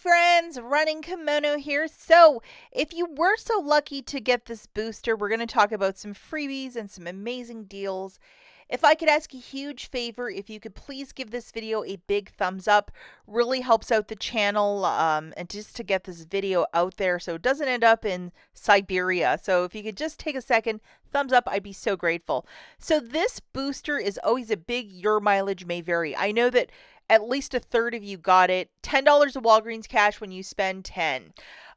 friends, Running Kimono here. So, if you were so lucky to get this booster, we're going to talk about some freebies and some amazing deals. If I could ask a huge favor, if you could please give this video a big thumbs up, really helps out the channel and just to get this video out there so it doesn't end up in Siberia. So if you could just take a second, thumbs up, I'd be so grateful. So this booster is always a big, your mileage may vary. I know that at least a third of you got it. $10 of Walgreens cash when you spend 10.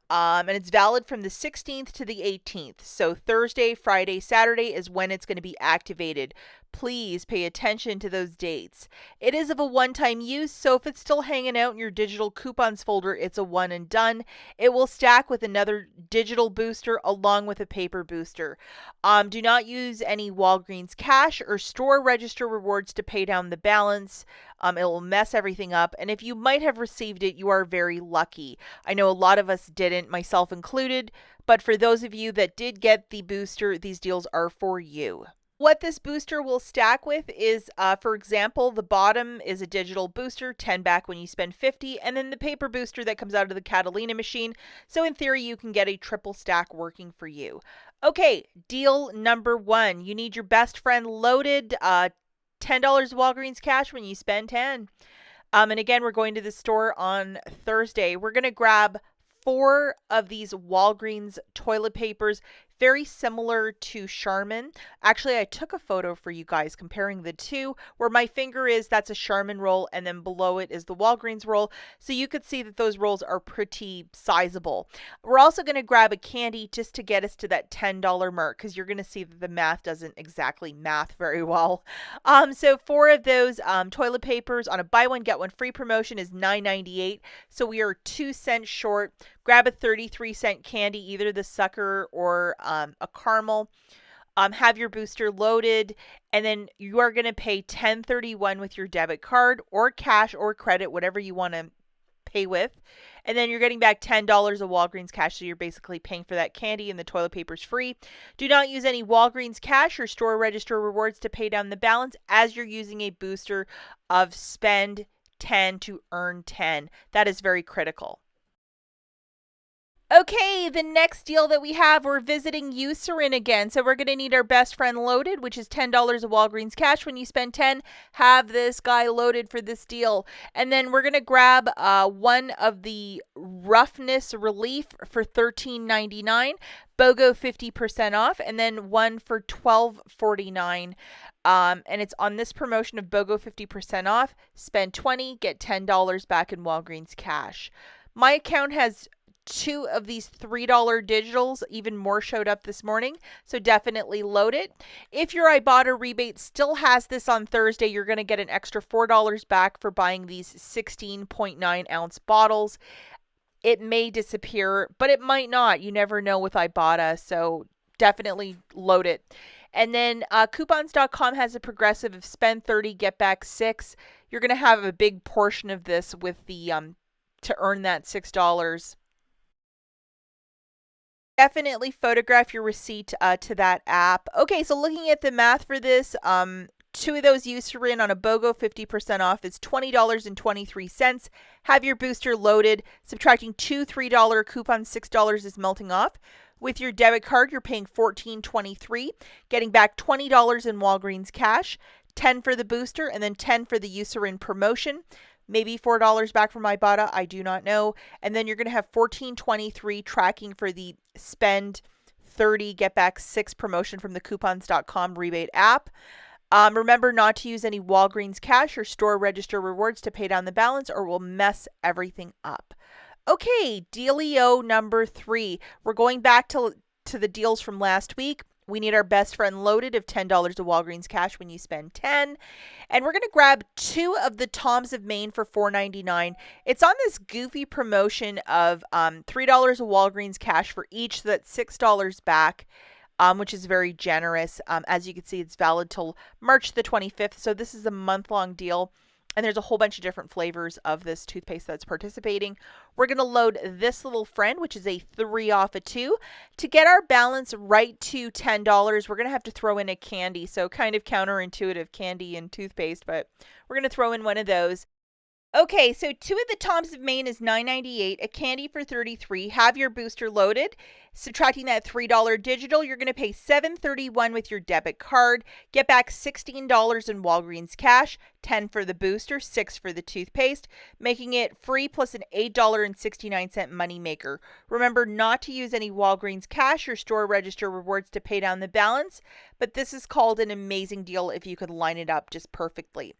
And it's valid from the 16th to the 18th. So Thursday, Friday, Saturday is when it's going to be activated. Please pay attention to those dates. It is of a one-time use, so if it's still hanging out in your digital coupons folder, it's a one and done. It will stack with another digital booster along with a paper booster. Do not use any Walgreens cash or store register rewards to pay down the balance. It will mess everything up, and if you might have received it, you are very lucky. I know a lot of us didn't, myself included, but for those of you that did get the booster, these deals are for you. What this booster will stack with is, for example, the bottom is a digital booster, 10 back when you spend 50, and then the paper booster that comes out of the Catalina machine. So in theory, you can get a triple stack working for you. Okay, deal number one. You need your best friend loaded, $10 Walgreens cash when you spend 10. And again, we're going to the store on Thursday. We're going to grab 4 of these Walgreens toilet papers, very similar to Charmin. Actually, I took a photo for you guys comparing the two. Where my finger is, that's a Charmin roll, and then below it is the Walgreens roll. So you could see that those rolls are pretty sizable. We're also going to grab a candy just to get us to that $10 mark, because you're going to see that the math doesn't exactly math very well. So 4 of those toilet papers on a buy one get one free promotion is $9.98. So we are 2 cents short. Grab a 33-cent candy, either the sucker or a caramel. Have your booster loaded, and then you are going to pay $10.31 with your debit card or cash or credit, whatever you want to pay with. And then you're getting back $10 of Walgreens cash, so you're basically paying for that candy, and the toilet paper's free. Do not use any Walgreens cash or store register rewards to pay down the balance, as you're using a booster of spend 10 to earn 10. That is very critical. Okay, the next deal that we have, we're visiting Eucerin again. So we're going to need our best friend loaded, which is $10 of Walgreens cash when you spend 10. Have this guy loaded for this deal. And then we're going to grab one of the Roughness Relief for $13.99. BOGO 50% off, and then one for $12.49. And it's on this promotion of BOGO 50% off. Spend 20, get $10 back in Walgreens cash. My account has 2 of these $3 digitals. Even more showed up this morning, so definitely load it. If your IBOTTA rebate still has this on Thursday, you're going to get an extra $4 back for buying these 16.9 ounce bottles. It may disappear, but it might not. You never know with IBOTTA, so definitely load it. And then coupons.com has a progressive of spend 30, get back 6. You're going to have a big portion of this with the to earn that $6. Definitely photograph your receipt to that app. Okay, so looking at the math for this, 2 of those Eucerin on a BOGO 50% off is $20.23. Have your booster loaded. Subtracting 2 $3 coupons, $6 is melting off. With your debit card, you're paying $14.23, getting back $20 in Walgreens cash, 10 for the booster, and then 10 for the Eucerin promotion. Maybe $4 back from IBOTTA, I do not know. And then you're going to have $14.23 tracking for the spend 30, get back 6 promotion from the coupons.com rebate app. Remember not to use any Walgreens cash or store register rewards to pay down the balance, or we'll mess everything up. Okay, dealio number 3. We're going back to the deals from last week. We need our best friend loaded of $10 of Walgreens cash when you spend 10. And we're going to grab 2 of the Toms of Maine for $4.99. It's on this goofy promotion of $3 of Walgreens cash for each, so that's $6 back, which is very generous. As you can see, it's valid till March the 25th, so this is a month-long deal. And there's a whole bunch of different flavors of this toothpaste that's participating. We're going to load this little friend, which is a 3 off of 2. To get our balance right to $10, we're going to have to throw in a candy. So kind of counterintuitive, candy and toothpaste, but we're going to throw in one of those. Okay, so two of the Toms of Maine is $9.98, a candy for $33. Have your booster loaded. Subtracting that $3 digital, you're going to pay $7.31 with your debit card. Get back $16 in Walgreens cash, $10 for the booster, $6 for the toothpaste, making it free plus an $8.69 moneymaker. Remember not to use any Walgreens cash or store register rewards to pay down the balance, but this is called an amazing deal if you could line it up just perfectly.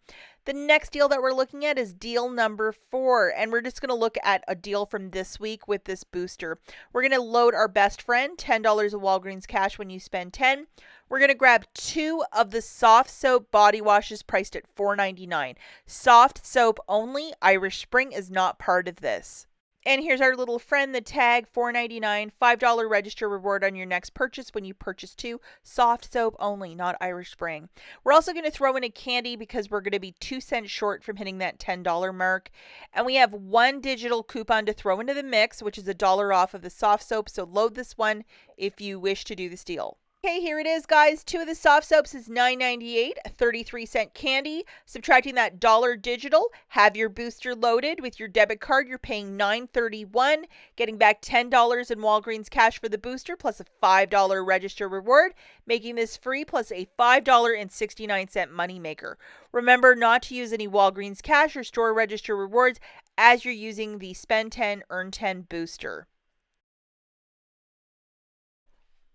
The next deal that we're looking at is deal number 4, and we're just going to look at a deal from this week with this booster. We're going to load our best friend, $10 of Walgreens cash when you spend $10. We're going to grab 2 of the soft soap body washes priced at $4.99. Soft soap only. Irish Spring is not part of this. And here's our little friend, the tag, $4.99, $5 register reward on your next purchase when you purchase 2. Soft soap only, not Irish Spring. We're also going to throw in a candy because we're going to be 2 cents short from hitting that $10 mark. And we have 1 digital coupon to throw into the mix, which is $1 off of the soft soap. So load this one if you wish to do this deal. Okay, here it is, guys. 2 of the soft soaps is $9.98, a 33-cent candy. Subtracting that dollar digital, have your booster loaded with your debit card. You're paying $9.31, getting back $10 in Walgreens cash for the booster, plus a $5 register reward, making this free, plus a $5.69 moneymaker. Remember not to use any Walgreens cash or store register rewards as you're using the Spend 10, Earn 10 booster.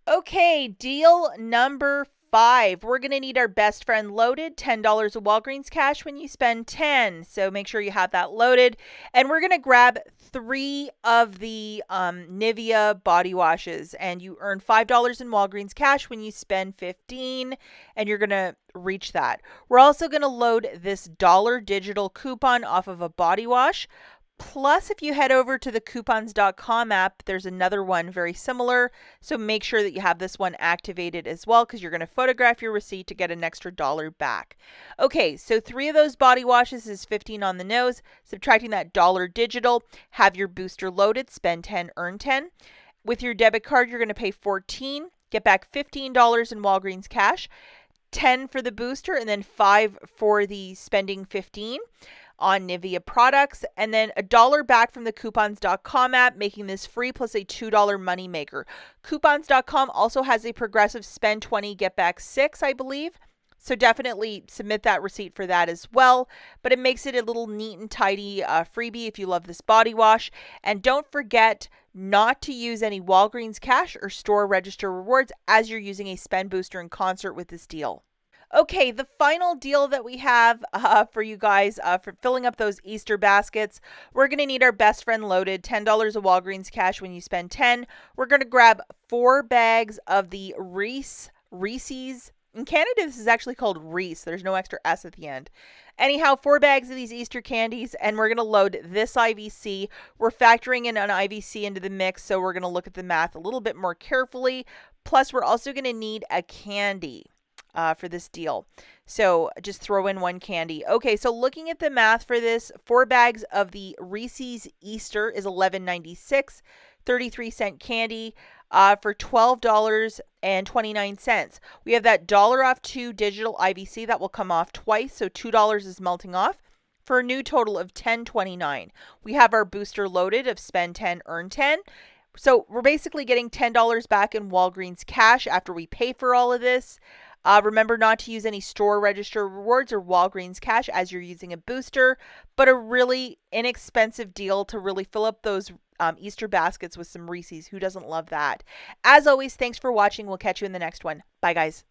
Okay, deal number 5. We're going to need our best friend loaded, $10 of Walgreens cash when you spend 10. So make sure you have that loaded. And we're going to grab 3 of the Nivea body washes. And you earn $5 in Walgreens cash when you spend 15. And you're going to reach that. We're also going to load this dollar digital coupon off of a body wash. Plus, if you head over to the coupons.com app, there's another one very similar. So make sure that you have this one activated as well because you're going to photograph your receipt to get an extra $1 back. Okay, so 3 of those body washes is 15 on the nose. Subtracting that dollar digital, have your booster loaded, spend 10, earn 10. With your debit card, you're going to pay 14, get back $15 in Walgreens cash, 10 for the booster, and then 5 for the spending 15. On Nivea products, and then $1 back from the coupons.com app, making this free plus a $2 moneymaker. Coupons.com also has a progressive spend 20, get back 6, I believe. So definitely submit that receipt for that as well. But it makes it a little neat and tidy freebie if you love this body wash. And don't forget not to use any Walgreens cash or store register rewards as you're using a spend booster in concert with this deal. Okay, the final deal that we have for you guys for filling up those Easter baskets, we're going to need our best friend loaded, $10 of Walgreens cash when you spend 10. We're going to grab 4 bags of the Reese's. In Canada, this is actually called Reese. There's no extra S at the end. Anyhow, 4 bags of these Easter candies, and we're going to load this IVC. We're factoring in an IVC into the mix, so we're going to look at the math a little bit more carefully. Plus, we're also going to need a candy for this deal. So just throw in 1 candy. Okay, so looking at the math for this, 4 bags of the Reese's Easter is $11.96, 33-cent candy for $12.29. We have that $1 off 2 digital IVC that will come off twice, so $2 is melting off for a new total of $10.29. We have our booster loaded of spend 10, earn 10. So we're basically getting $10 back in Walgreens cash after we pay for all of this. Remember not to use any store register rewards or Walgreens cash as you're using a booster, but a really inexpensive deal to really fill up those Easter baskets with some Reese's. Who doesn't love that? As always, thanks for watching. We'll catch you in the next one. Bye, guys.